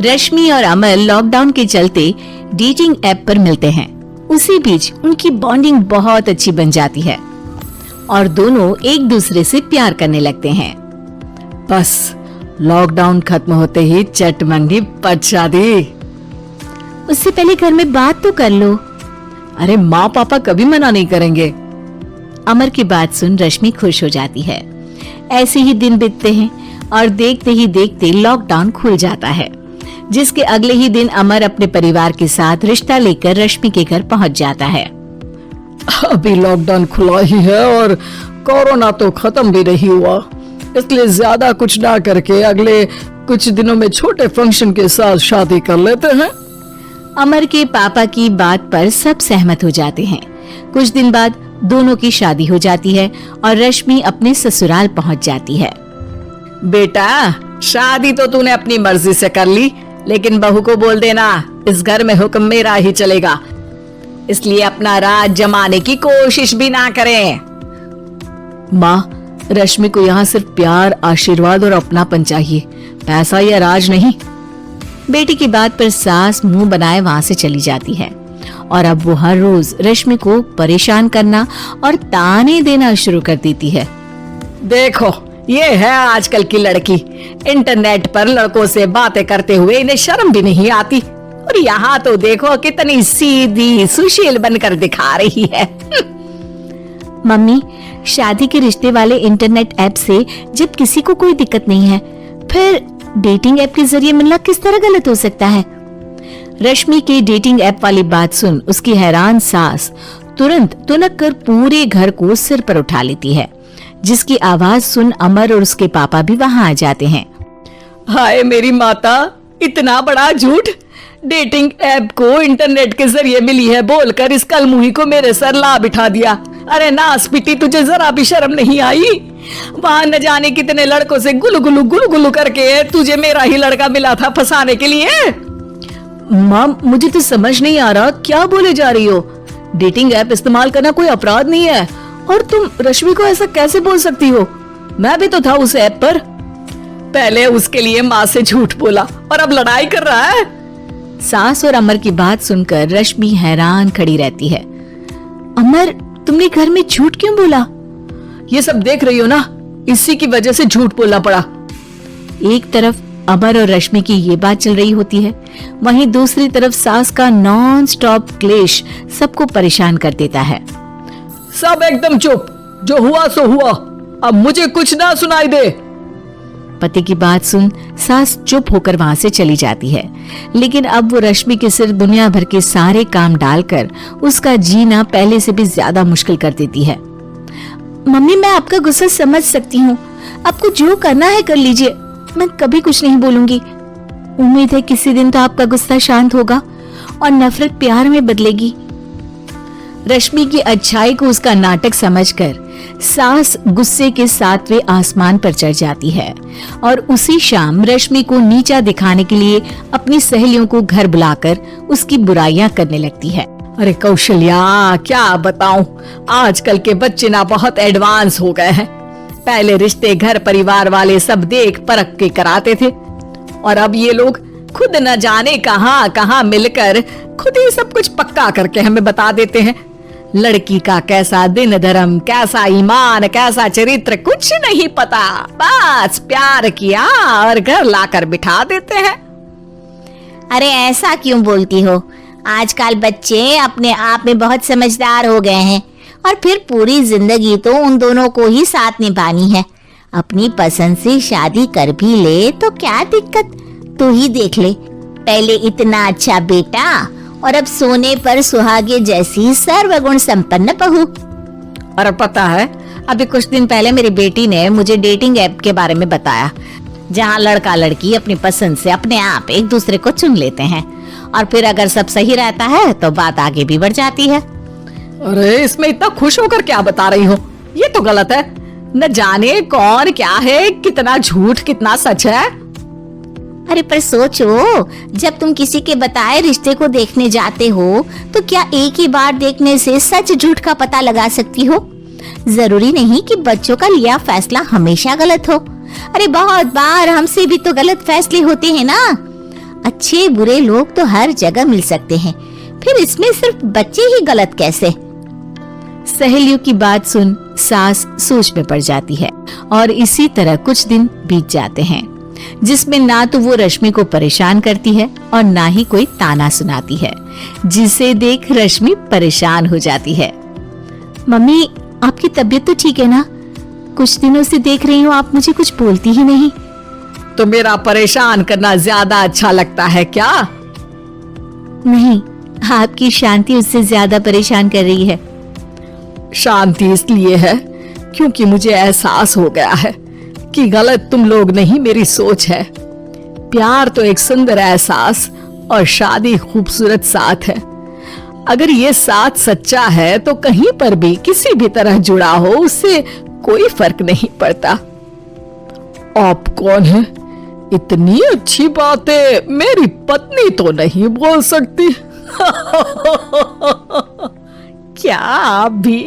रश्मि और अमर लॉकडाउन के चलते डेटिंग ऐप पर मिलते हैं। उसी बीच उनकी बॉन्डिंग बहुत अच्छी बन जाती है और दोनों एक दूसरे से प्यार करने लगते हैं। बस लॉकडाउन खत्म होते ही चट मंडी पट शादी। उससे पहले घर में बात तो कर लो। अरे माँ पापा कभी मना नहीं करेंगे। अमर की बात सुन रश्मि खुश हो जाती है। ऐसे ही दिन बीतते हैं और देखते ही देखते लॉकडाउन खुल जाता है, जिसके अगले ही दिन अमर अपने परिवार के साथ रिश्ता लेकर रश्मि के घर पहुंच जाता है। अभी लॉकडाउन खुला ही है और कोरोना तो खत्म भी नहीं हुआ, इसलिए ज्यादा कुछ ना करके अगले कुछ दिनों में छोटे फंक्शन के साथ शादी कर लेते हैं। अमर के पापा की बात पर सब सहमत हो जाते हैं। कुछ दिन बाद दोनों की शादी हो जाती है और रश्मि अपने ससुराल पहुंच जाती है। बेटा, शादी तो तूने अपनी मर्जी से कर ली, लेकिन बहू को बोल देना इस घर में हुक्म मेरा ही चलेगा, इसलिए अपना राज जमाने की कोशिश भी ना करें। माँ, रश्मि को यहाँ सिर्फ प्यार, आशीर्वाद और अपनापन चाहिए, पैसा या राज नहीं। बेटी की बात पर सास मुंह बनाए वहाँ से चली जाती है और अब वो हर रोज रश्मि को परेशान करना और ताने देना शुरू कर देती है। देखो, ये है आजकल की लड़की, इंटरनेट पर लड़कों से बातें करते हुए इन्हें शर्म भी नहीं आती, और यहाँ तो देखो कितनी सीधी सुशील बनकर दिखा रही है। मम्मी, शादी के रिश्ते वाले इंटरनेट ऐप से जब किसी को कोई दिक्कत नहीं है, फिर डेटिंग ऐप के जरिए मिलना किस तरह गलत हो सकता है? रश्मि के डेटिंग ऐप वाली बात सुन उसकी हैरान सास तुरंत तुनक कर पूरे घर को सिर पर उठा लेती है, जिसकी आवाज सुन अमर और उसके पापा भी वहाँ आ जाते हैं। हाय मेरी माता, इतना बड़ा झूठ! डेटिंग ऐप को इंटरनेट के जरिए मिली है बोलकर इस कलमुही को मेरे सर ला बिठा दिया। अरे नास पिटी, तुझे जरा भी शर्म नहीं आई? वहाँ न जाने कितने लड़कों से गुलु गुलु करके तुझे मेरा ही लड़का मिला था फंसाने के लिए। माँ, मुझे तो समझ नहीं आ रहा क्या बोले जा रही हो। डेटिंग ऐप इस्तेमाल करना कोई अपराध नहीं है, और तुम रश्मि को ऐसा कैसे बोल सकती हो? मैं भी तो था उस ऐप पर। पहले उसके लिए माँ से झूठ बोला और अब लड़ाई कर रहा है। सास और अमर की बात सुनकर रश्मि हैरान खड़ी रहती है। अमर, तुमने घर में झूठ क्यों बोला? ये सब देख रही हो ना, इसी की वजह से झूठ बोलना पड़ा। एक तरफ अमर और रश्मि की ये बात चल रही होती है, वहीं दूसरी तरफ सास का नॉन स्टॉप क्लेश सबको परेशान कर देता है। सब एकदम चुप, जो हुआ सो हुआ, अब मुझे कुछ ना सुनाई दे। पति की बात सुन सास चुप होकर वहाँ से चली जाती है, लेकिन अब वो रश्मि के सिर दुनिया भर के सारे काम डालकर उसका जीना पहले से भी ज्यादा मुश्किल कर देती है। मम्मी, मैं आपका गुस्सा समझ सकती हूँ, आपको जो करना है कर लीजिए, मैं कभी कुछ नहीं बोलूंगी। उम्मीद है किसी दिन तो आपका गुस्सा शांत होगा और नफरत प्यार में बदलेगी। रश्मि की अच्छाई को उसका नाटक समझकर सास गुस्से के 7वें आसमान पर चढ़ जाती है और उसी शाम रश्मि को नीचा दिखाने के लिए अपनी सहेलियों को घर बुलाकर उसकी बुराइयां करने लगती है। अरे कौशल्या, क्या बताऊं, आजकल के बच्चे ना बहुत एडवांस हो गए हैं। पहले रिश्ते घर परिवार वाले सब देख परख के कराते थे, और अब ये लोग खुद न जाने कहां कहां मिलकर खुद ही सब कुछ पक्का करके हमें बता देते हैं। लड़की का कैसा दिन धर्म, कैसा ईमान, कैसा चरित्र कुछ नहीं पता, बस प्यार किया और घर लाकर बिठा देते हैं। अरे ऐसा क्यों बोलती हो? आजकल बच्चे अपने आप में बहुत समझदार हो गए हैं, और फिर पूरी जिंदगी तो उन दोनों को ही साथ निभानी है। अपनी पसंद से शादी कर भी ले तो क्या दिक्कत, तू ही देख ले, पहले इतना अच्छा बेटा और अब सोने पर सुहागे जैसी सर्वगुण संपन्न बहू। और पता है, अभी कुछ दिन पहले मेरी बेटी ने मुझे डेटिंग ऐप के बारे में बताया, जहाँ लड़का लड़की अपनी पसंद से अपने आप एक दूसरे को चुन लेते हैं, और फिर अगर सब सही रहता है तो बात आगे भी बढ़ जाती है। अरे इसमें इतना खुश होकर क्या बता रही हो? ये तो गलत है। न जाने कौन क्या है, कितना झूठ कितना सच है। अरे पर सोचो, जब तुम किसी के बताए रिश्ते को देखने जाते हो तो क्या एक ही बार देखने से सच झूठ का पता लगा सकती हो? जरूरी नहीं कि बच्चों का लिया फैसला हमेशा गलत हो। अरे बहुत बार हमसे भी तो गलत फैसले होते हैं ना। अच्छे बुरे लोग तो हर जगह मिल सकते हैं, फिर इसमें सिर्फ बच्चे ही गलत कैसे? सहेलियों की बात सुन सास सोच में पड़ जाती है और इसी तरह कुछ दिन बीत जाते हैं, जिसमें ना तो वो रश्मि को परेशान करती है और ना ही कोई ताना सुनाती है, जिसे देख रश्मि परेशान हो जाती है। मम्मी, आपकी तबीयत तो ठीक है ना? कुछ दिनों से देख रही हूँ आप मुझे कुछ बोलती ही नहीं। तो मेरा परेशान करना ज्यादा अच्छा लगता है क्या? नहीं, आपकी शांति उससे ज्यादा परेशान कर रही है। शांति इसलिए है क्योंकि मुझे एहसास हो गया है कि गलत तुम लोग नहीं, मेरी सोच है। प्यार तो एक सुंदर एहसास और शादी खूबसूरत साथ है। अगर ये साथ सच्चा है तो कहीं पर भी किसी भी तरह जुड़ा हो, उससे कोई फर्क नहीं पड़ता। आप कौन है? इतनी अच्छी बातें मेरी पत्नी तो नहीं बोल सकती। क्या आप भी?